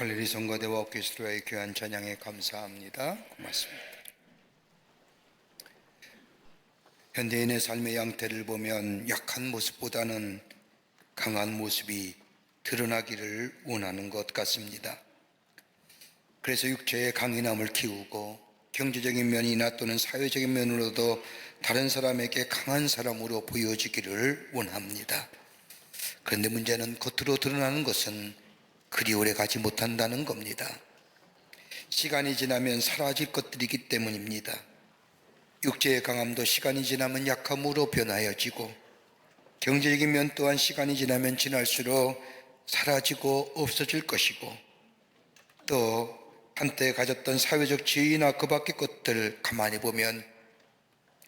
갈릴리 성가대와 오케스트라의 귀한 찬양에 감사합니다. 고맙습니다. 현대인의 삶의 양태를 보면 약한 모습보다는 강한 모습이 드러나기를 원하는 것 같습니다. 그래서 육체의 강인함을 키우고 경제적인 면이나 또는 사회적인 면으로도 다른 사람에게 강한 사람으로 보여지기를 원합니다. 그런데 문제는 겉으로 드러나는 것은 그리 오래 가지 못한다는 겁니다. 시간이 지나면 사라질 것들이기 때문입니다. 육체의 강함도 시간이 지나면 약함으로 변하여지고, 경제적인 면 또한 시간이 지나면 지날수록 사라지고 없어질 것이고, 또 한때 가졌던 사회적 지위나 그 밖의 것들 가만히 보면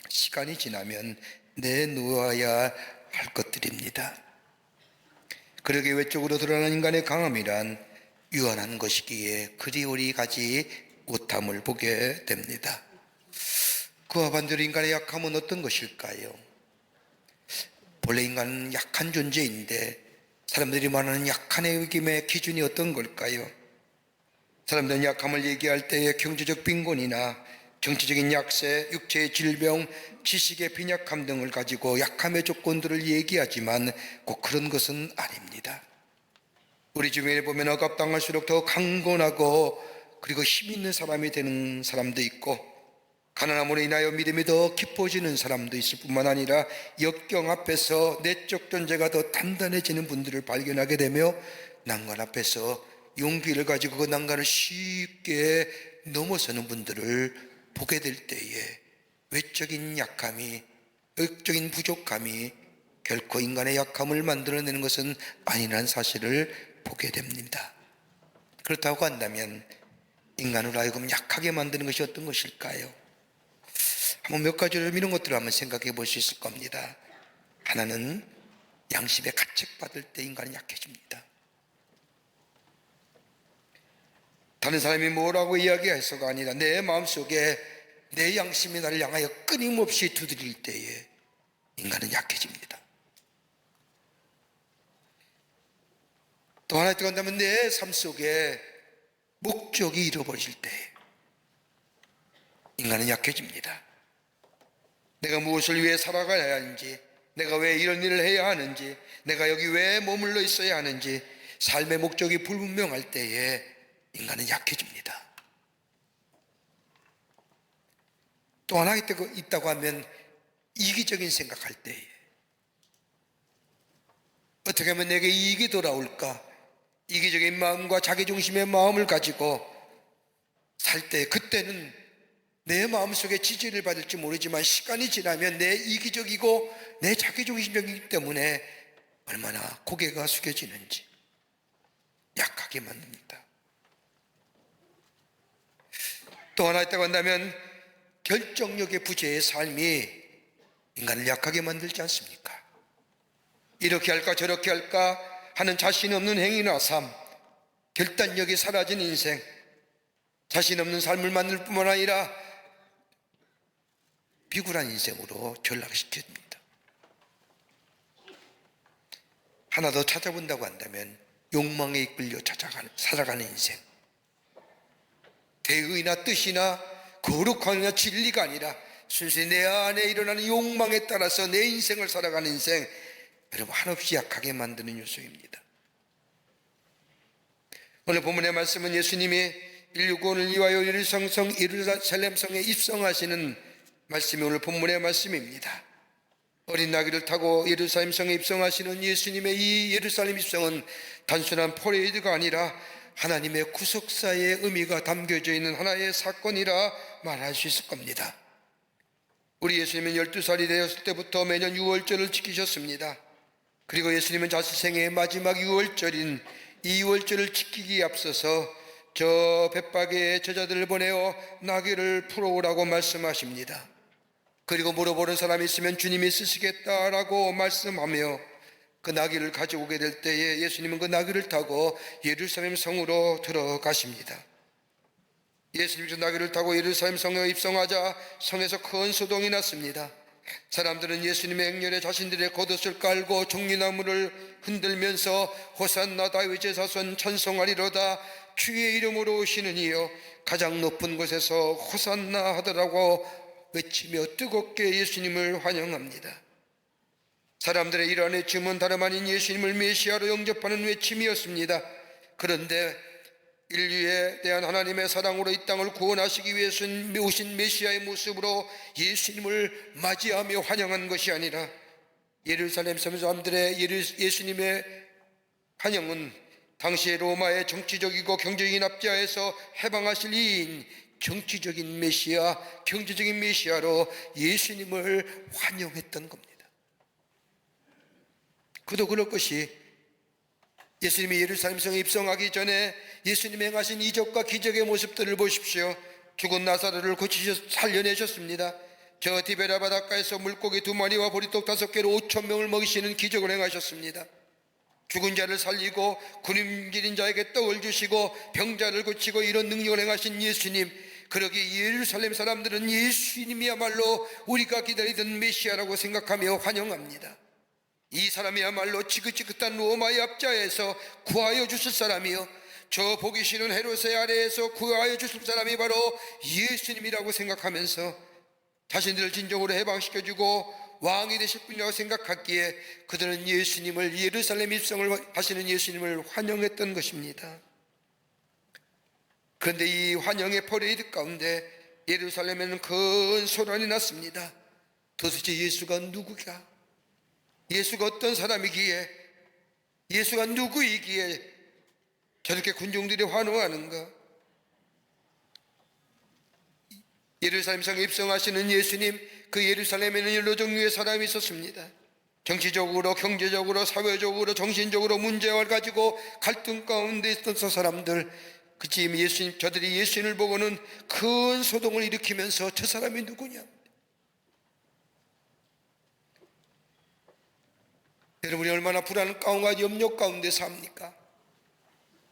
시간이 지나면 내놓아야 할 것들입니다. 그러게 외적으로 드러나는 인간의 강함이란 유한한 것이기에 그리 오래 가지 못함을 보게 됩니다. 그와 반대로 인간의 약함은 어떤 것일까요? 본래 인간은 약한 존재인데 사람들이 말하는 약한의 여김의 기준이 어떤 걸까요? 사람들은 약함을 얘기할 때에 경제적 빈곤이나 정치적인 약세, 육체의 질병, 지식의 빈약함 등을 가지고 약함의 조건들을 얘기하지만 꼭 그런 것은 아닙니다. 우리 주변에 보면 억압당할수록 더 강건하고 그리고 힘 있는 사람이 되는 사람도 있고, 가난함으로 인하여 믿음이 더 깊어지는 사람도 있을 뿐만 아니라 역경 앞에서 내적 존재가 더 단단해지는 분들을 발견하게 되며 난관 앞에서 용기를 가지고 그 난간을 쉽게 넘어서는 분들을 보게 될 때에 외적인 약함이, 외적인 부족함이 결코 인간의 약함을 만들어내는 것은 아니라는 사실을 보게 됩니다. 그렇다고 한다면 인간으로 하여금 약하게 만드는 것이 어떤 것일까요? 한번 몇 가지를 이런 것들을 한번 생각해 볼 수 있을 겁니다. 하나는 양심에 가책받을 때 인간은 약해집니다. 다른 사람이 뭐라고 이야기해서가 아니라 내 마음속에 내 양심이 나를 향하여 끊임없이 두드릴 때에 인간은 약해집니다. 또 하나 들어간다면 내 삶 속에 목적이 잃어버릴 때 인간은 약해집니다. 내가 무엇을 위해 살아가야 하는지, 내가 왜 이런 일을 해야 하는지, 내가 여기 왜 머물러 있어야 하는지 삶의 목적이 불분명할 때에 인간은 약해집니다. 또 하나 있다고 하면 이기적인 생각할 때에 어떻게 하면 내게 이익이 돌아올까, 이기적인 마음과 자기중심의 마음을 가지고 살 때, 그때는 내 마음속에 지지를 받을지 모르지만 시간이 지나면 내 이기적이고 내 자기중심적이기 때문에 얼마나 고개가 숙여지는지 약하게 만듭니다. 또 하나 있다고 한다면 결정력의 부재의 삶이 인간을 약하게 만들지 않습니까? 이렇게 할까 저렇게 할까 하는 자신 없는 행위나 삶, 결단력이 사라진 인생, 자신 없는 삶을 만들 뿐만 아니라 비굴한 인생으로 전락시킵니다. 하나 더 찾아본다고 한다면 욕망에 이끌려 살아가는 인생, 대의나 뜻이나 거룩함이나 진리가 아니라 순수히 내 안에 일어나는 욕망에 따라서 내 인생을 살아가는 인생, 여러분 한없이 약하게 만드는 요소입니다. 오늘 본문의 말씀은 예수님이 인류구원을 위하여 예루살렘 성에 입성하시는 말씀이 오늘 본문의 말씀입니다. 어린 나귀를 타고 예루살렘 성에 입성하시는 예수님의 이 예루살렘 입성은 단순한 퍼레이드가 아니라 하나님의 구속사의 의미가 담겨져 있는 하나의 사건이라 말할 수 있을 겁니다. 우리 예수님은 12살이 되었을 때부터 매년 유월절을 지키셨습니다. 그리고 예수님은 자신 생애의 마지막 유월절인 이 유월절을 지키기에 앞서서 저 벳박의 제자들을 보내어 나귀를 풀어오라고 말씀하십니다. 그리고 물어보는 사람이 있으면 주님이 쓰시겠다라고 말씀하며 그 나귀를 가져오게 될 때에 예수님은 그 나귀를 타고 예루살렘 성으로 들어가십니다. 예수님이 그 나귀를 타고 예루살렘 성에 입성하자 성에서 큰 소동이 났습니다. 사람들은 예수님의 행렬에 자신들의 겉옷을 깔고 종려나무를 흔들면서 호산나 다윗의 자손 찬송하리로다, 주의 이름으로 오시는 이여 가장 높은 곳에서 호산나 하더라고 외치며 뜨겁게 예수님을 환영합니다. 사람들의 이러한 외침은 다름 아닌 예수님을 메시아로 영접하는 외침이었습니다. 그런데 인류에 대한 하나님의 사랑으로 이 땅을 구원하시기 위해서 오신 메시아의 모습으로 예수님을 맞이하며 환영한 것이 아니라, 예루살렘 사람들의 예수님의 환영은 당시의 로마의 정치적이고 경제적인 압제하에서 해방하실 이인, 정치적인 메시아, 경제적인 메시아로 예수님을 환영했던 겁니다. 그도 그럴 것이 예수님이 예루살렘 성에 입성하기 전에 예수님이 행하신 이적과 기적의 모습들을 보십시오. 죽은 나사로를 고치셔 살려내셨습니다. 저 디베라 바닷가에서 물고기 2마리와 보리떡 5개로 5,000명을 먹이시는 기적을 행하셨습니다. 죽은 자를 살리고 굶주린 자에게 떡을 주시고 병자를 고치고 이런 능력을 행하신 예수님, 그러기에 예루살렘 사람들은 예수님이야말로 우리가 기다리던 메시아라고 생각하며 환영합니다. 이 사람이야말로 지긋지긋한 로마의 압제에서 구하여 주실 사람이요, 저 보기 싫은 헤롯의 아래에서 구하여 주실 사람이 바로 예수님이라고 생각하면서 자신들을 진정으로 해방시켜주고 왕이 되실 분이라고 생각했기에 그들은 예수님을, 예루살렘 입성을 하시는 예수님을 환영했던 것입니다. 그런데 이 환영의 퍼레이드 가운데 예루살렘에는 큰 소란이 났습니다. 도대체 예수가 누구냐? 예수가 어떤 사람이기에, 예수가 누구이기에 저렇게 군중들이 환호하는가? 예루살렘 성에 입성하시는 예수님, 그 예루살렘에는 여러 종류의 사람이 있었습니다. 정치적으로, 경제적으로, 사회적으로, 정신적으로 문제를 가지고 갈등 가운데 있던 사람들, 저들이 예수님을 보고는 큰 소동을 일으키면서 저 사람이 누구냐? 여러분이 얼마나 불안 가운데, 염려 가운데 삽니까?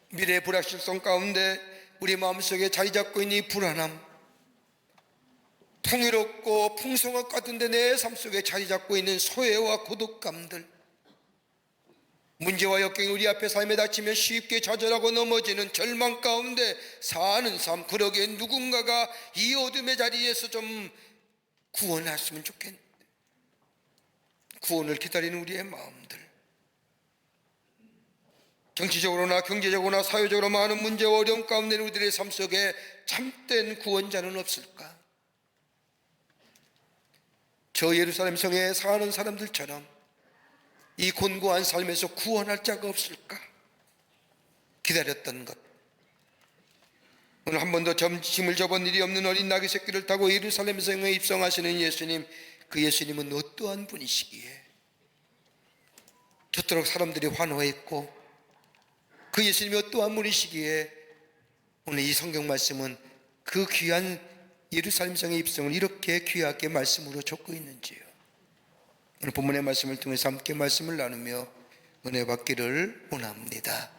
미래의 불확실성 가운데 우리 마음속에 자리 잡고 있는 이 불안함, 풍요롭고 풍성한 것 같은데 내 삶 속에 자리 잡고 있는 소외와 고독감들, 문제와 역경이 우리 앞에 삶에 닥치면 쉽게 좌절하고 넘어지는 절망 가운데 사는 삶, 그러기에 누군가가 이 어둠의 자리에서 좀 구원했으면 좋겠는데, 구원을 기다리는 우리의 마음들, 정치적으로나 경제적으로나 사회적으로 많은 문제와 어려움 가운데 우리들의 삶 속에 참된 구원자는 없을까? 저 예루살렘 성에 사는 사람들처럼 이 곤고한 삶에서 구원할 자가 없을까? 기다렸던 것. 오늘 한 번도 점심을 접은 일이 없는 어린 나귀 새끼를 타고 예루살렘 성에 입성하시는 예수님, 그 예수님은 어떠한 분이시기에 저토록 사람들이 환호했고, 그 예수님이 어떠한 분이시기에 오늘 이 성경 말씀은 그 귀한 예루살렘 성의 입성을 이렇게 귀하게 말씀으로 적고 있는지요. 오늘 본문의 말씀을 통해서 함께 말씀을 나누며 은혜 받기를 원합니다.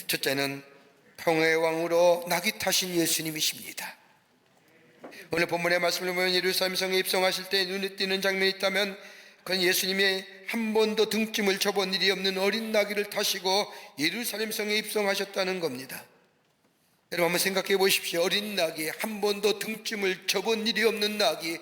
첫째는 평화의 왕으로 낙이 타신 예수님이십니다. 오늘 본문의 말씀을 보면 예루살렘 성에 입성하실 때 눈에 띄는 장면이 있다면 그건 예수님이 한 번도 등짐을 져본 일이 없는 어린 나귀를 타시고 예루살렘 성에 입성하셨다는 겁니다. 여러분 한번 생각해 보십시오. 어린 나귀, 한 번도 등짐을 져본 일이 없는 나귀,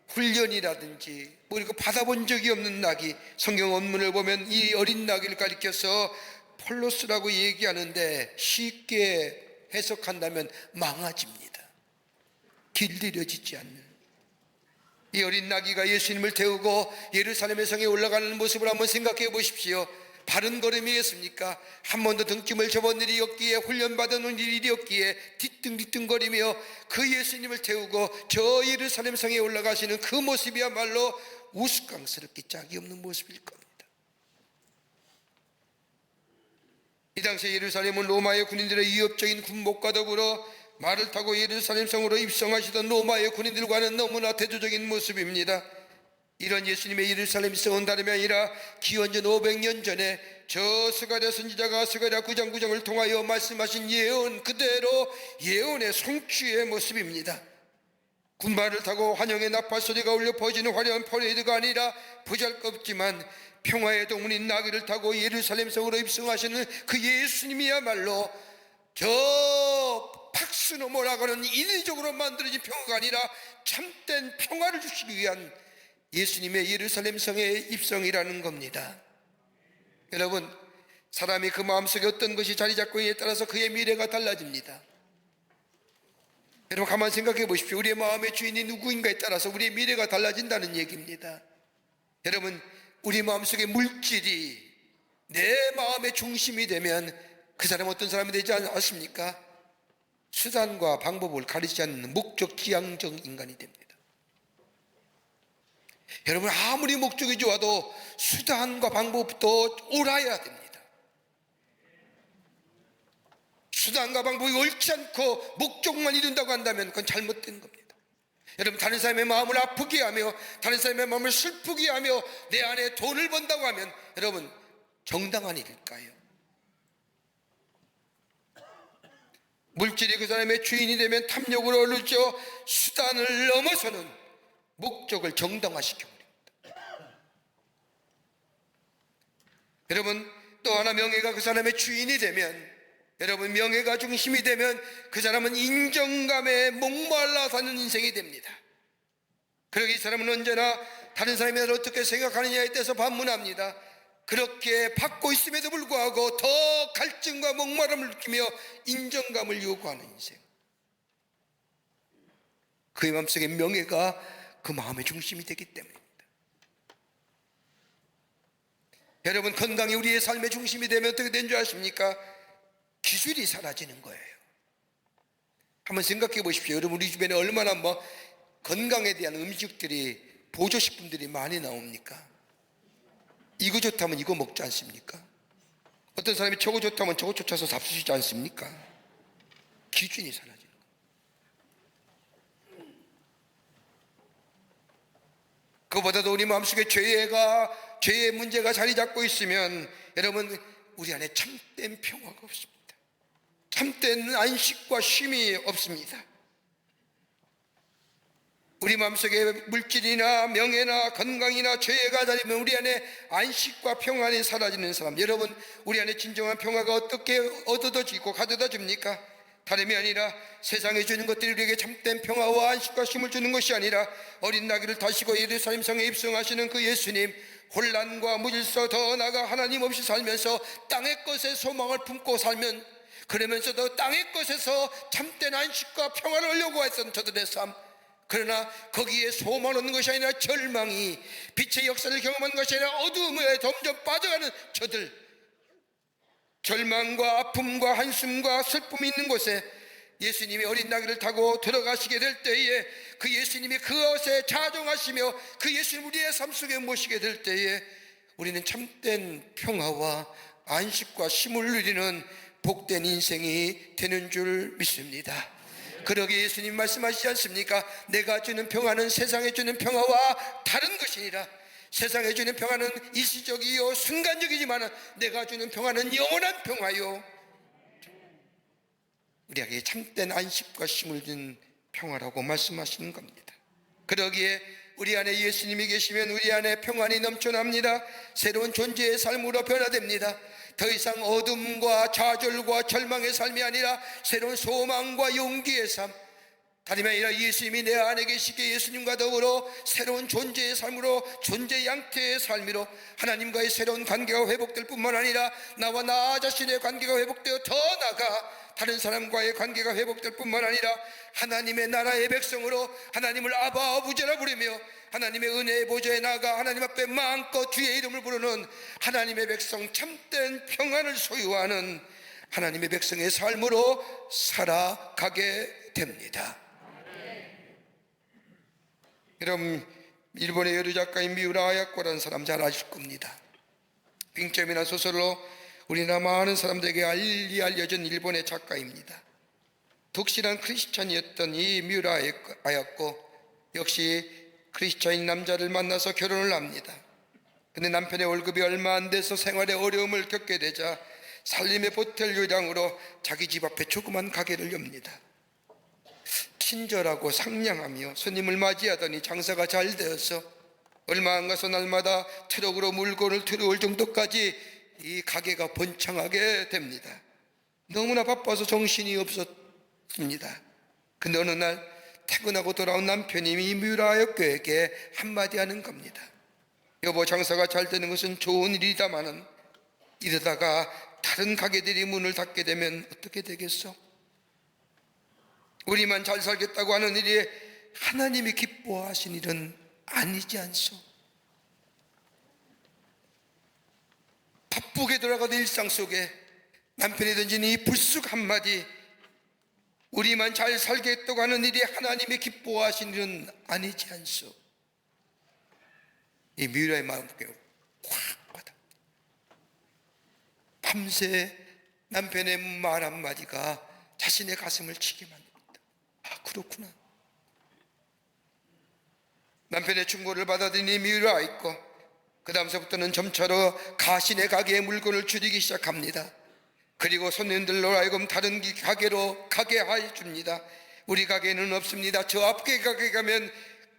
훈련이라든지 이거 받아본 적이 없는 나귀, 성경 원문을 보면 이 어린 나귀를 가리켜서 폴로스라고 얘기하는데 쉽게 해석한다면 망아집니다. 길들여지지 않는 이 어린 나귀가 예수님을 태우고 예루살렘의 성에 올라가는 모습을 한번 생각해 보십시오. 바른 걸음이었습니까? 한 번도 등짐을 져본 일이 없기에, 훈련받은 일이 없기에 뒤뚱뒤뚱거리며 그 예수님을 태우고 저 예루살렘 성에 올라가시는 그 모습이야말로 우스꽝스럽게 짝이 없는 모습일 겁니다. 이 당시 예루살렘은 로마의 군인들의 위협적인 군복과 더불어 말을 타고 예루살렘 성으로 입성하시던 로마의 군인들과는 너무나 대조적인 모습입니다. 이런 예수님의 예루살렘 성은 다름이 아니라 기원전 500년 전에 저 스가랴 선지자가 스가랴 9장 9장을 통하여 말씀하신 예언 그대로 예언의 성취의 모습입니다. 군말을 타고 환영의 나팔 소리가 울려 퍼지는 화려한 퍼레이드가 아니라 보잘것없지만 평화의 동문인 나귀를 타고 예루살렘 성으로 입성하시는 그 예수님이야말로 저 팍스노모라고 하는 인위적으로 만들어진 평화가 아니라 참된 평화를 주시기 위한 예수님의 예루살렘 성의 입성이라는 겁니다. 여러분, 사람이 그 마음속에 어떤 것이 자리 잡고 있느냐에 따라서 그의 미래가 달라집니다. 여러분, 가만 생각해 보십시오. 우리의 마음의 주인이 누구인가에 따라서 우리의 미래가 달라진다는 얘기입니다. 여러분, 우리 마음속의 물질이 내 마음의 중심이 되면 그 사람은 어떤 사람이 되지 않습니까? 수단과 방법을 가리지 않는 목적 지향적 인간이 됩니다. 여러분, 아무리 목적이 좋아도 수단과 방법부터 옳아야 됩니다. 수단과 방법이 옳지 않고 목적만 이룬다고 한다면 그건 잘못된 겁니다. 여러분, 다른 사람의 마음을 아프게 하며 다른 사람의 마음을 슬프게 하며 내 안에 돈을 번다고 하면 여러분, 정당한 일일까요? 물질이 그 사람의 주인이 되면 탐욕으로 얼르죠. 수단을 넘어서는 목적을 정당화시켜 버립니다. 여러분, 또 하나 명예가 그 사람의 주인이 되면, 여러분, 명예가 중심이 되면 그 사람은 인정감에 목말라 사는 인생이 됩니다. 그러기 이 사람은 언제나 다른 사람이 나를 어떻게 생각하느냐에 대해서 반문합니다. 그렇게 받고 있음에도 불구하고 더 갈증과 목마름을 느끼며 인정감을 요구하는 인생. 그의 마음속에 명예가 그 마음의 중심이 되기 때문입니다. 여러분, 건강이 우리의 삶의 중심이 되면 어떻게 된 줄 아십니까? 기술이 사라지는 거예요. 한번 생각해 보십시오. 여러분, 우리 주변에 얼마나 건강에 대한 음식들이, 보조식품들이 많이 나옵니까? 이거 좋다면 이거 먹지 않습니까? 어떤 사람이 저거 좋다면 저거 쫓아서 잡수시지 않습니까? 기준이 사라지는 거예요. 그보다도 우리 마음속에 죄의 문제가 자리 잡고 있으면 여러분, 우리 안에 참된 평화가 없습니다. 참된 안식과 쉼이 없습니다. 우리 마음속에 물질이나 명예나 건강이나 죄가 자리면 우리 안에 안식과 평안이 사라지는 사람, 여러분, 우리 안에 진정한 평화가 어떻게 얻어지고 가져다 줍니까? 다름이 아니라 세상에 주는 것들이 우리에게 참된 평화와 안식과 쉼을 주는 것이 아니라 어린 나귀를 타시고 예루살렘 성에 입성하시는 그 예수님, 혼란과 무질서 더 나아가 하나님 없이 살면서 땅의 것에 소망을 품고 살면, 그러면서도 땅의 것에서 참된 안식과 평화를 얻으려고 했던 저들의 삶, 그러나 거기에 소망을 얻는 것이 아니라 절망이, 빛의 역사를 경험하는 것이 아니라 어두움에 점점 빠져가는 저들, 절망과 아픔과 한숨과 슬픔이 있는 곳에 예수님이 어린 나귀를 타고 들어가시게 될 때에, 그 예수님이 그것에 자종하시며 그 예수님 우리의 삶 속에 모시게 될 때에 우리는 참된 평화와 안식과 쉼을 누리는 복된 인생이 되는 줄 믿습니다. 그러기에 예수님 말씀하시지 않습니까? 내가 주는 평화는 세상에 주는 평화와 다른 것이니라. 세상에 주는 평화는 일시적이요 순간적이지만 내가 주는 평화는 영원한 평화요, 우리에게 참된 안식과 쉼을 준 평화라고 말씀하시는 겁니다. 그러기에 우리 안에 예수님이 계시면 우리 안에 평안이 넘쳐납니다. 새로운 존재의 삶으로 변화됩니다. 더 이상 어둠과 좌절과 절망의 삶이 아니라 새로운 소망과 용기의 삶, 다름이 아니라 예수님이 내 안에 계시기에 예수님과 더불어 새로운 존재의 삶으로, 존재 양태의 삶으로 하나님과의 새로운 관계가 회복될 뿐만 아니라 나와 나 자신의 관계가 회복되어 더 나아가 다른 사람과의 관계가 회복될 뿐만 아니라 하나님의 나라의 백성으로 하나님을 아바 아버지라 부르며 하나님의 은혜의 보좌에 나아가 하나님 앞에 마음껏 주의 이름을 부르는 하나님의 백성, 참된 평안을 소유하는 하나님의 백성의 삶으로 살아가게 됩니다. 여러분, 일본의 여류 작가인 미우라 아야코라는 사람 잘 아실 겁니다. 빙점이나 소설로 우리나라 많은 사람들에게 알리 알려진 일본의 작가입니다. 독실한 크리스찬이었던 이 미우라 아야코 역시 크리스찬인 남자를 만나서 결혼을 합니다. 근데 남편의 월급이 얼마 안 돼서 생활에 어려움을 겪게 되자 살림의 보탬 요량으로 자기 집 앞에 조그만 가게를 엽니다. 친절하고 상냥하며 손님을 맞이하더니 장사가 잘 되어서 얼마 안 가서 날마다 트럭으로 물건을 들어올 정도까지 이 가게가 번창하게 됩니다. 너무나 바빠서 정신이 없었습니다. 근데 어느 날 퇴근하고 돌아온 남편이 이 뮤라 여교에게 한마디 하는 겁니다. 여보, 장사가 잘 되는 것은 좋은 일이다마는 이러다가 다른 가게들이 문을 닫게 되면 어떻게 되겠어? 우리만 잘 살겠다고 하는 일이 하나님이 기뻐하신 일은 아니지 않소? 바쁘게 돌아가던 일상 속에 남편이 던진 이 불쑥 한마디, 우리만 잘 살겠다고 하는 일이 하나님이 기뻐하신 일은 아니지 않소? 이 뮤라의 마음에 확 받아. 밤새 남편의 말 한마디가 자신의 가슴을 치게 만듭니다. 아, 그렇구나. 남편의 충고를 받아들이니 뮤라 있고, 그 다음서부터는 점차로 가신의 가게에 물건을 줄이기 시작합니다. 그리고 손님들로 하여금 다른 가게로 가게 해줍니다. 우리 가게는 없습니다. 저 앞에 가게 가면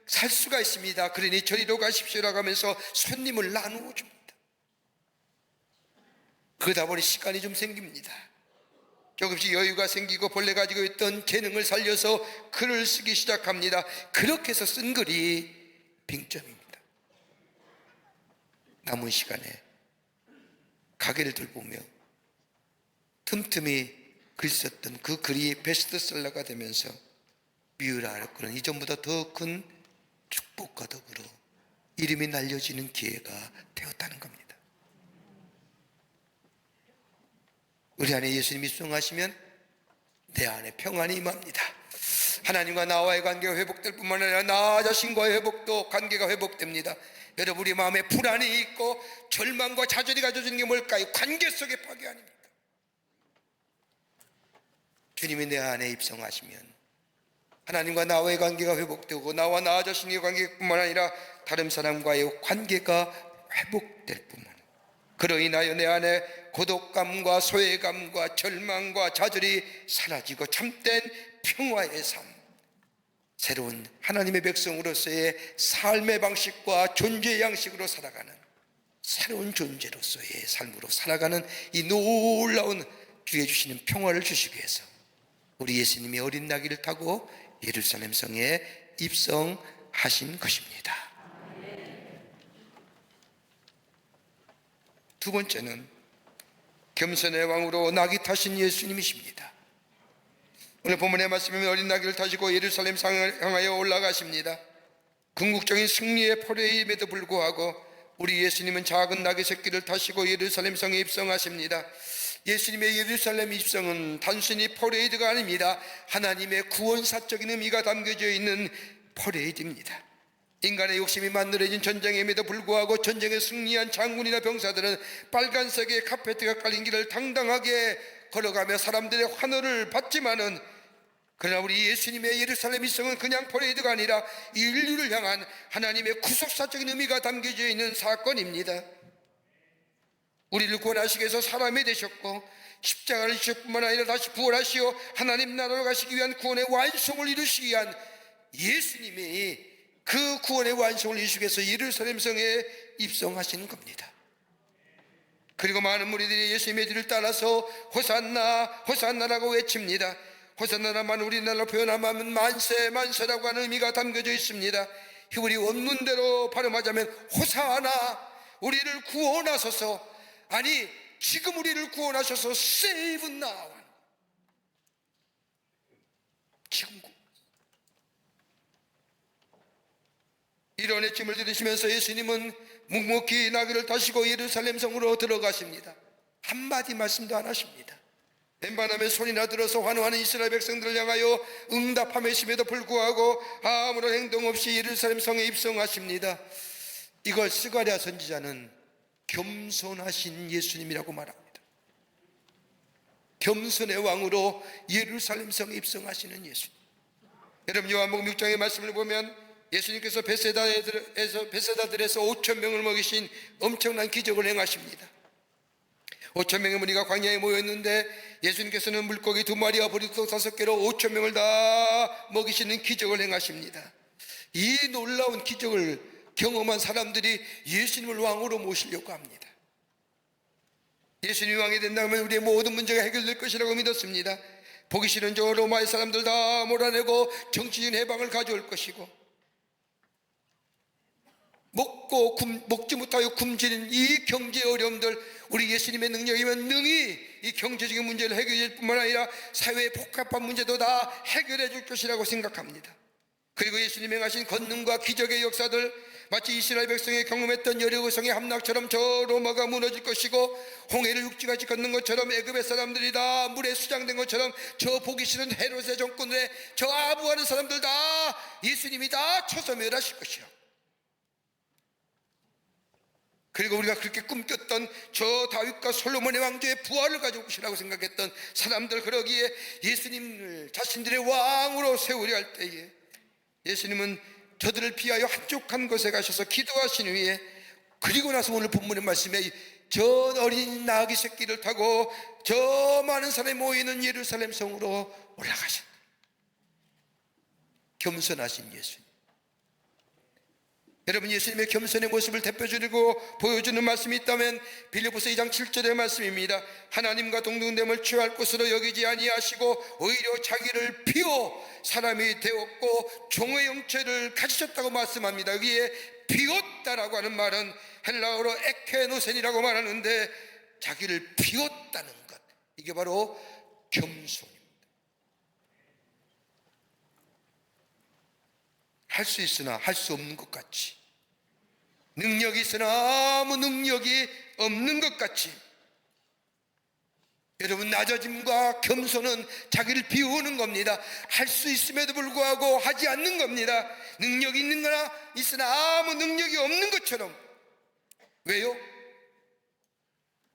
살 수가 있습니다. 그러니 저리로 가십시오라고 하면서 손님을 나누어 줍니다. 그러다 보니 시간이 좀 생깁니다. 조금씩 여유가 생기고 본래 가지고 있던 재능을 살려서 글을 쓰기 시작합니다. 그렇게 해서 쓴 글이 빙점입니다. 남은 시간에 가게를 돌보며 틈틈이 글 썼던 그 글이 베스트셀러가 되면서 뮤라 아르코는 이전보다 더 큰 축복과 더불어 이름이 날려지는 기회가 되었다는 겁니다. 우리 안에 예수님이 수용하시면 내 안에 평안이 임합니다. 하나님과 나와의 관계가 회복될 뿐만 아니라 나 자신과의 회복도 관계가 회복됩니다. 여러분, 우리 마음에 불안이 있고 절망과 좌절이 가져주는 게 뭘까요? 관계 속의 파괴 아닙니까? 주님이 내 안에 입성하시면 하나님과 나와의 관계가 회복되고 나와 나 자신의 관계뿐만 아니라 다른 사람과의 관계가 회복될 뿐만 아니라 그로 인하여 내 안에 고독감과 소외감과 절망과 좌절이 사라지고 참된 평화의 삶, 새로운 하나님의 백성으로서의 삶의 방식과 존재 양식으로 살아가는 새로운 존재로서의 삶으로 살아가는 이 놀라운 주의 주시는 평화를 주시기 위해서 우리 예수님이 어린 나귀를 타고 예루살렘 성에 입성하신 것입니다. 두 번째는 겸손의 왕으로 나귀 타신 예수님이십니다. 오늘 본문의 말씀이면 어린 나귀를 타시고 예루살렘 성을 향하여 올라가십니다. 궁극적인 승리의 포레임에도 불구하고 우리 예수님은 작은 나귀 새끼를 타시고 예루살렘 성에 입성하십니다. 예수님의 예루살렘 입성은 단순히 퍼레이드가 아닙니다. 하나님의 구원사적인 의미가 담겨져 있는 퍼레이드입니다. 인간의 욕심이 만들어진 전쟁임에도 불구하고 전쟁에 승리한 장군이나 병사들은 빨간색의 카페트가 깔린 길을 당당하게 걸어가며 사람들의 환호를 받지만은, 그러나 우리 예수님의 예루살렘 입성은 그냥 퍼레이드가 아니라 인류를 향한 하나님의 구속사적인 의미가 담겨져 있는 사건입니다. 우리를 구원하시기 위해서 사람이 되셨고 십자가를 지실 뿐만 아니라 다시 부활하시어 하나님 나라로 가시기 위한 구원의 완성을 이루시기 위한 예수님이 그 구원의 완성을 이루시기 위해서 예루살렘 성에 입성하시는 겁니다. 그리고 많은 무리들이 예수님의 뒤를 따라서 호산나 호산나라고 외칩니다. 호산나라만 우리나라로 표현하면 만세 만세라고 하는 의미가 담겨져 있습니다. 히브리 원문대로 발음하자면 호사나, 우리를 구원하소서, 아니 지금 우리를 구원하셔서 save now, 지금 이런 외침을 들으시면서 예수님은 묵묵히 나귀를 타시고 예루살렘 성으로 들어가십니다. 한마디 말씀도 안 하십니다. 뱀반함의 소리나 들어서 환호하는 이스라엘 백성들을 향하여 응답함에심에도 불구하고 아무런 행동 없이 예루살렘 성에 입성하십니다. 이걸 스가랴 선지자는 겸손하신 예수님이라고 말합니다. 겸손의 왕으로 예루살렘 성에 입성하시는 예수님. 여러분, 요한복음 6장의 말씀을 보면 예수님께서 베세다들에서 5,000명을 먹이신 엄청난 기적을 행하십니다. 5천 명의 무리가 광야에 모였는데 예수님께서는 물고기 2마리와 보리떡 5개로 5천 명을 다 먹이시는 기적을 행하십니다. 이 놀라운 기적을 경험한 사람들이 예수님을 왕으로 모시려고 합니다. 예수님이 왕이 된다면 우리의 모든 문제가 해결될 것이라고 믿었습니다. 보기 싫은 저 로마의 사람들 다 몰아내고 정치적인 해방을 가져올 것이고, 먹지 못하여 굶주린 이 경제 어려움들, 우리 예수님의 능력이면 능히 이 경제적인 문제를 해결할 뿐만 아니라 사회의 복잡한 문제도 다 해결해 줄 것이라고 생각합니다. 그리고 예수님이 행하신 권능과 기적의 역사들, 마치 이스라엘 백성이 경험했던 여리고성의 함락처럼 저 로마가 무너질 것이고, 홍해를 육지같이 걷는 것처럼 애굽의 사람들이 다 물에 수장된 것처럼 저 보기 싫은 헤롯의 정권에 저 아부하는 사람들 다 예수님이 다 쳐서 멸하실 것이요. 그리고 우리가 그렇게 꿈꼈던 저 다윗과 솔로몬의 왕조의 부활을 가지고 오시라고 생각했던 사람들, 그러기에 예수님을 자신들의 왕으로 세우려 할 때에 예수님은 저들을 피하여 한적한 곳에 가셔서 기도하신 후에, 그리고 나서 오늘 본문의 말씀에 저 어린 나귀 새끼를 타고 저 많은 사람이 모이는 예루살렘 성으로 올라가신 겸손하신 예수님. 여러분, 예수님의 겸손의 모습을 대표주고 보여주는 말씀이 있다면 빌립보서 2장 7절의 말씀입니다. 하나님과 동등됨을 취할 것으로 여기지 아니하시고 오히려 자기를 비워 사람이 되었고 종의 형체를 가지셨다고 말씀합니다. 여기에 비웠다라고 하는 말은 헬라어로 에케노센이라고 말하는데, 자기를 비웠다는 것, 이게 바로 겸손입니다. 할 수 있으나 할 수 없는 것 같이, 능력이 있으나 아무 능력이 없는 것 같이, 여러분, 낮아짐과 겸손은 자기를 비우는 겁니다. 할 수 있음에도 불구하고 하지 않는 겁니다. 능력이 있는 거나 있으나 아무 능력이 없는 것처럼. 왜요?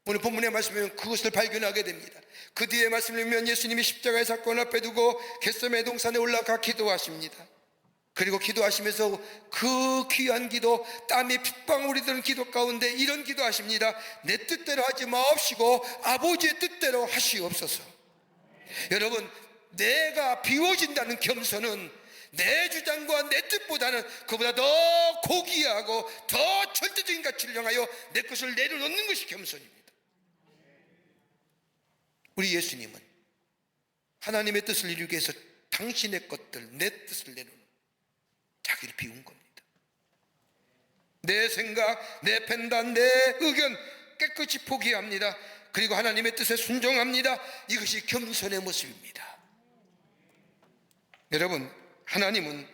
오늘 본문의 말씀에 그것을 발견하게 됩니다. 그 뒤에 말씀을 보면 예수님이 십자가의 사건 앞에 두고 겟세마네 동산에 올라가 기도하십니다. 그리고 기도하시면서 그 귀한 기도, 땀이 핏방울이 드는 기도 가운데 이런 기도하십니다. 내 뜻대로 하지 마옵시고 아버지의 뜻대로 하시옵소서. 여러분, 내가 비워진다는 겸손은 내 주장과 내 뜻보다는 그보다 더 고귀하고 더 절대적인 가치를 향하여 내 것을 내려놓는 것이 겸손입니다. 우리 예수님은 하나님의 뜻을 이루기 위해서 당신의 것들, 내 뜻을 내놓는, 자기를 비운 겁니다. 내 생각, 내 판단, 내 의견 깨끗이 포기합니다. 그리고 하나님의 뜻에 순종합니다. 이것이 겸손의 모습입니다. 여러분, 하나님은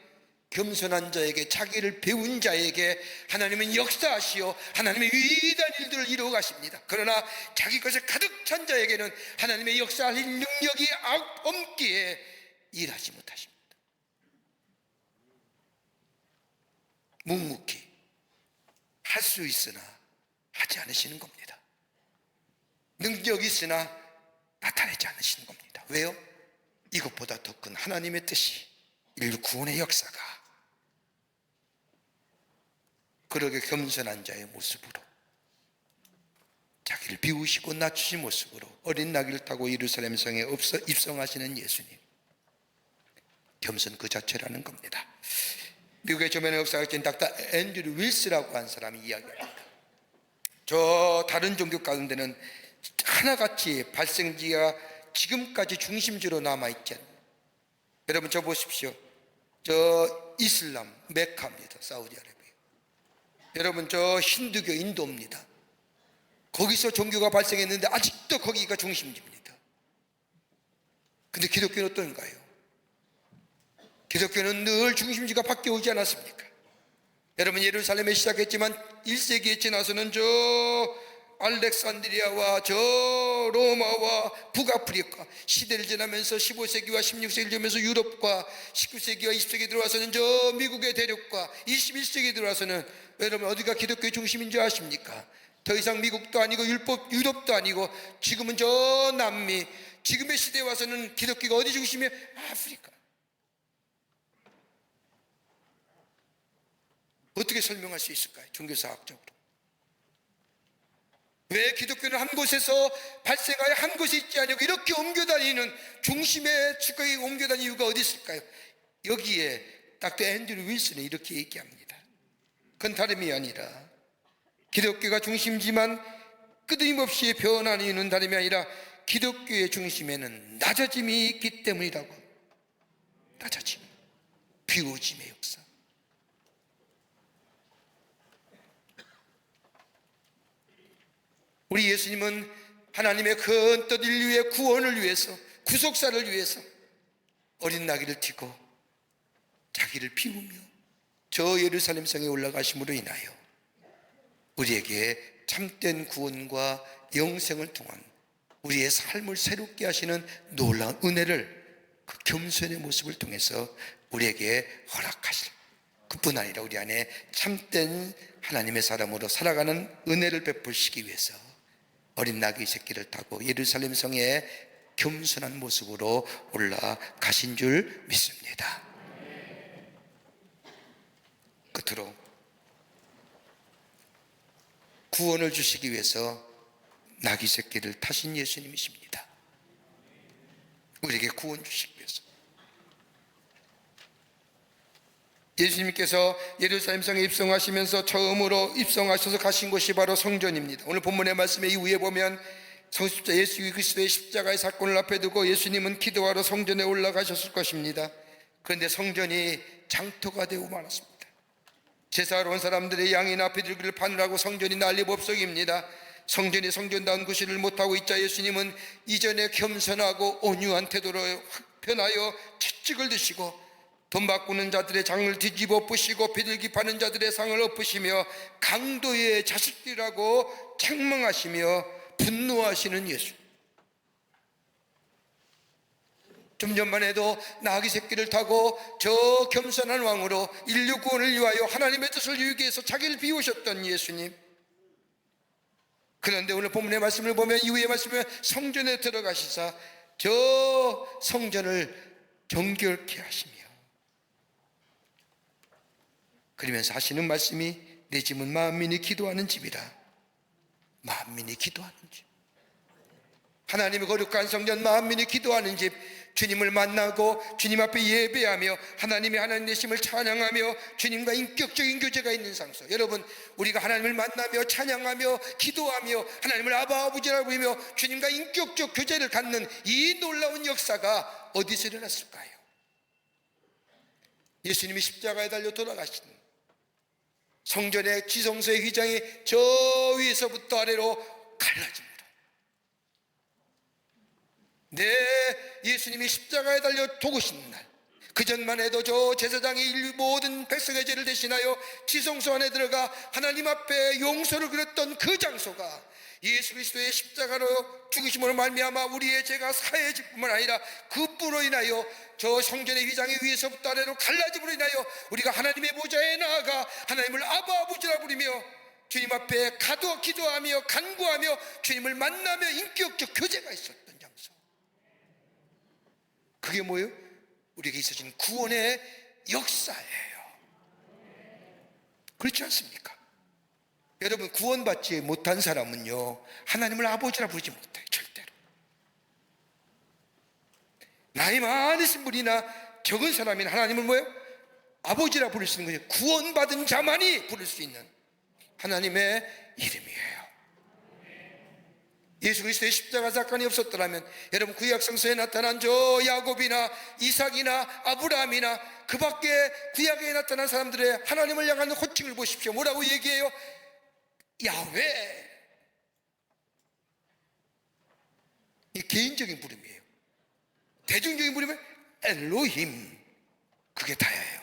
겸손한 자에게, 자기를 배운 자에게 하나님은 역사하시어 하나님의 위대한 일들을 이루어 가십니다. 그러나 자기 것에 가득 찬 자에게는 하나님의 역사할 능력이 없기에 일하지 못하십니다. 묵묵히 할 수 있으나 하지 않으시는 겁니다. 능력이 있으나 나타내지 않으시는 겁니다. 왜요? 이것보다 더 큰 하나님의 뜻이, 인류 구원의 역사가 그러게 겸손한 자의 모습으로, 자기를 비우시고 낮추신 모습으로 어린 나귀를 타고 예루살렘 성에 입성하시는 예수님, 겸손 그 자체라는 겁니다. 미국의 저면의 역사학자인 닥터 앤드류 윌스라고 하는 사람이 이야기합니다. 저 다른 종교 가운데는 하나같이 발생지가 지금까지 중심지로 남아있지 않는, 여러분 저 보십시오. 저 이슬람 메카입니다. 사우디아라비아. 여러분 저 힌두교 인도입니다. 거기서 종교가 발생했는데 아직도 거기가 중심지입니다. 근데 기독교는 어떤가요? 기독교는 늘 중심지가 바뀌어오지 않았습니까? 여러분, 예루살렘에 시작했지만 1세기에 지나서는 저 알렉산드리아와 저 로마와 북아프리카, 시대를 지나면서 15세기와 16세기를 지나면서 유럽과 19세기와 20세기 들어와서는 저 미국의 대륙과 21세기 들어와서는, 여러분 어디가 기독교의 중심인지 아십니까? 더 이상 미국도 아니고 유럽도 아니고 지금은 저 남미, 지금의 시대에 와서는 기독교가 어디 중심이에요? 아프리카. 어떻게 설명할 수 있을까요? 종교사학적으로. 왜 기독교는 한 곳에서 발생하여 한 곳에 있지 아니고 이렇게 옮겨다니는 중심의 축각이 옮겨다니는 이유가 어디 있을까요? 여기에 닥터 앤드류 윌슨이 이렇게 얘기합니다. 그건 다름이 아니라 기독교가 중심지만 끊임없이 변하는 이유는 다름이 아니라 기독교의 중심에는 낮아짐이 있기 때문이라고. 낮아짐, 비워짐의 역사. 우리 예수님은 하나님의 큰 뜻 인류의 구원을 위해서, 구속사를 위해서 어린 나귀를 띠고 자기를 비우며 저 예루살렘 성에 올라가심으로 인하여 우리에게 참된 구원과 영생을 통한 우리의 삶을 새롭게 하시는 놀라운 은혜를 그 겸손의 모습을 통해서 우리에게 허락하실, 그뿐 아니라 우리 안에 참된 하나님의 사람으로 살아가는 은혜를 베푸시기 위해서 어린 나귀 새끼를 타고 예루살렘 성에 겸손한 모습으로 올라가신 줄 믿습니다. 끝으로 구원을 주시기 위해서 나귀 새끼를 타신 예수님이십니다. 우리에게 구원 주시기 위해서. 예수님께서 예루살렘 성에 입성하시면서 처음으로 입성하셔서 가신 곳이 바로 성전입니다. 오늘 본문의 말씀에 이후에 보면 성십자 예수 그리스도의 십자가의 사건을 앞에 두고 예수님은 기도하러 성전에 올라가셨을 것입니다. 그런데 성전이 장터가 되고 말았습니다. 제사하러 온 사람들의 양이나 비둘기를 파느라고 성전이 난리법석입니다. 성전이 성전다운 구실을 못하고 있자 예수님은 이전에 겸손하고 온유한 태도로 변하여 채찍을 드시고 돈 바꾸는 자들의 장을 뒤집어 엎으시고 비둘기 파는 자들의 상을 엎으시며 강도의 자식들이라고 책망하시며 분노하시는 예수. 좀 전만 해도 나귀 새끼를 타고 저 겸손한 왕으로 인류 구원을 위하여 하나님의 뜻을 이루기 위해서 자기를 비우셨던 예수님. 그런데 오늘 본문의 말씀을 보면 이후의 말씀에 성전에 들어가시사 저 성전을 정결케 하시며 그러면서 하시는 말씀이 내 집은 만민이 기도하는 집이라. 만민이 기도하는 집. 하나님의 거룩한 성전, 만민이 기도하는 집. 주님을 만나고 주님 앞에 예배하며 하나님의 하나님 되심을 찬양하며 주님과 인격적인 교제가 있는 장소. 여러분, 우리가 하나님을 만나며 찬양하며 기도하며 하나님을 아버지라고 부르며 주님과 인격적 교제를 갖는 이 놀라운 역사가 어디서 일어났을까요? 예수님이 십자가에 달려 돌아가신 성전의 지성소의 휘장이 저 위에서부터 아래로 갈라집니다. 예수님이 십자가에 달려 도구신 날, 그전만 해도 저 제사장이 인류 모든 백성의 죄를 대신하여 지성소 안에 들어가 하나님 앞에 용서를 그렸던 그 장소가 예수 그리스도의 십자가로 죽으심으로 말미암아 우리의 죄가 사해질 뿐만 아니라 그뿐으로 인하여 저 성전의 휘장이 위에서부터 아래로 갈라짐으로 인하여 우리가 하나님의 보좌에 나아가 하나님을 아버지라 부르며 주님 앞에 기도하며 간구하며 주님을 만나며 인격적 교제가 있었던 장소. 그게 뭐예요? 우리에게 있어진 구원의 역사예요. 그렇지 않습니까? 여러분, 구원받지 못한 사람은요 하나님을 아버지라 부르지 못해요. 절대로. 나이 많으신 분이나 적은 사람이나 하나님을 뭐예요? 아버지라 부를 수 있는 거예요. 구원받은 자만이 부를 수 있는 하나님의 이름이에요. 예수 그리스도의 십자가 사건이 없었더라면 여러분, 구약 성서에 나타난 저 야곱이나 이삭이나 아브라함이나 그 밖에 구약에 나타난 사람들의 하나님을 향하는 호칭을 보십시오. 뭐라고 얘기해요? 야훼. 이 개인적인 부름이에요. 대중적인 부름은 엘로힘. 그게 다예요.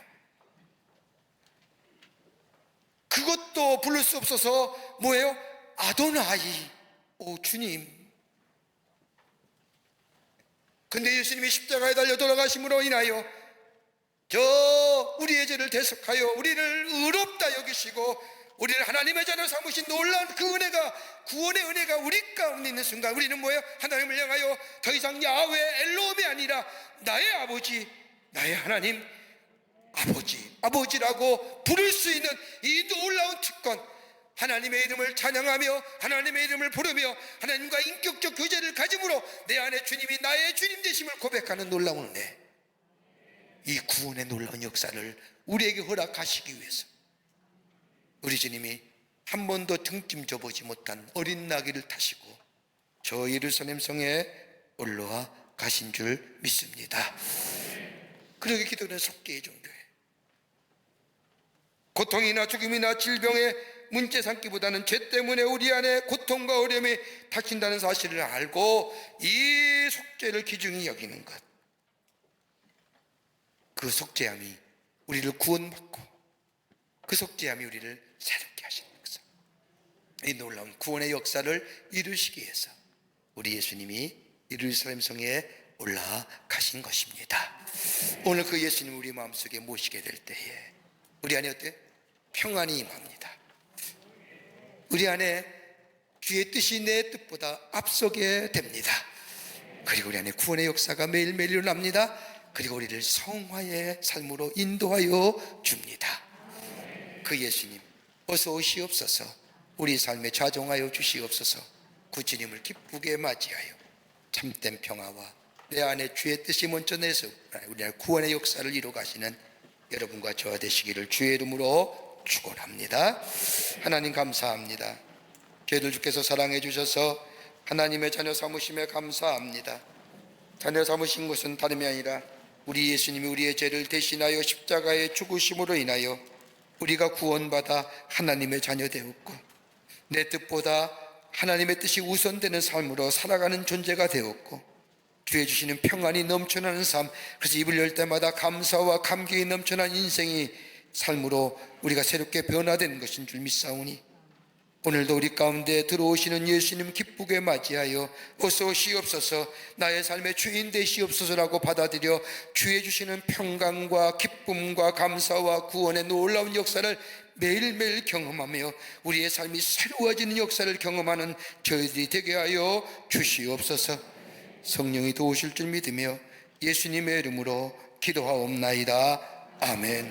그것도 부를 수 없어서 뭐예요? 아도나이. 오 주님. 근데 예수님이 십자가에 달려 돌아가심으로 인하여 저 우리의 죄를 대속하여 우리를 의롭다 여기시고 우리를 하나님의 자녀 삼으신 놀라운 그 은혜가, 구원의 은혜가 우리 가운데 있는 순간 우리는 뭐예요? 하나님을 향하여 더 이상 야훼 엘로힘이 아니라 나의 아버지, 나의 하나님, 아버지라고 부를 수 있는 이 놀라운 특권, 하나님의 이름을 찬양하며 하나님의 이름을 부르며 하나님과 인격적 교제를 가짐으로 내 안에 주님이 나의 주님 되심을 고백하는 놀라운 은혜, 이 구원의 놀라운 역사를 우리에게 허락하시기 위해서 우리 주님이 한 번도 등짐 져보지 못한 어린 나귀를 타시고 저 예루살렘 성에 올라와 가신 줄 믿습니다. 그러기 기도는 속죄의 종교예요. 고통이나 죽음이나 질병의 문제 삼기보다는 죄 때문에 우리 안에 고통과 어려움이 닥친다는 사실을 알고 이 속죄를 귀중히 여기는 것, 그 속죄함이 우리를 구원받고 그 속죄함이 우리를 새롭게 하시는 역사, 이 놀라운 구원의 역사를 이루시기 위해서 우리 예수님이 예루살렘 성에 올라가신 것입니다. 오늘 그 예수님을 우리 마음속에 모시게 될 때에 우리 안에 어때? 평안이 임합니다. 우리 안에 주의 뜻이 내 뜻보다 앞서게 됩니다. 그리고 우리 안에 구원의 역사가 매일매일 일어납니다. 그리고 우리를 성화의 삶으로 인도하여 줍니다. 그 예수님 어서 오시옵소서. 우리 삶에 좌정하여 주시옵소서. 구주님을 기쁘게 맞이하여 참된 평화와 내 안에 주의 뜻이 먼저 내서 우리 안에 구원의 역사를 이루어 가시는 여러분과 저와 되시기를 주의 이름으로 축원합니다. 하나님 감사합니다. 저희들 주께서 사랑해 주셔서 하나님의 자녀 삼으심에 감사합니다. 자녀 삼으신 것은 다름이 아니라 우리 예수님이 우리의 죄를 대신하여 십자가의 죽으심으로 인하여 우리가 구원받아 하나님의 자녀 되었고 내 뜻보다 하나님의 뜻이 우선되는 삶으로 살아가는 존재가 되었고 주의 주시는 평안이 넘쳐나는 삶, 그래서 입을 열 때마다 감사와 감격이 넘쳐난 인생이 삶으로 우리가 새롭게 변화된 것인 줄 믿사오니 오늘도 우리 가운데 들어오시는 예수님 기쁘게 맞이하여 어서 오시옵소서, 나의 삶의 주인 되시옵소서라고 받아들여 주의 주시는 평강과 기쁨과 감사와 구원의 놀라운 역사를 매일매일 경험하며 우리의 삶이 새로워지는 역사를 경험하는 저희들이 되게 하여 주시옵소서. 성령이 도우실 줄 믿으며 예수님의 이름으로 기도하옵나이다. 아멘.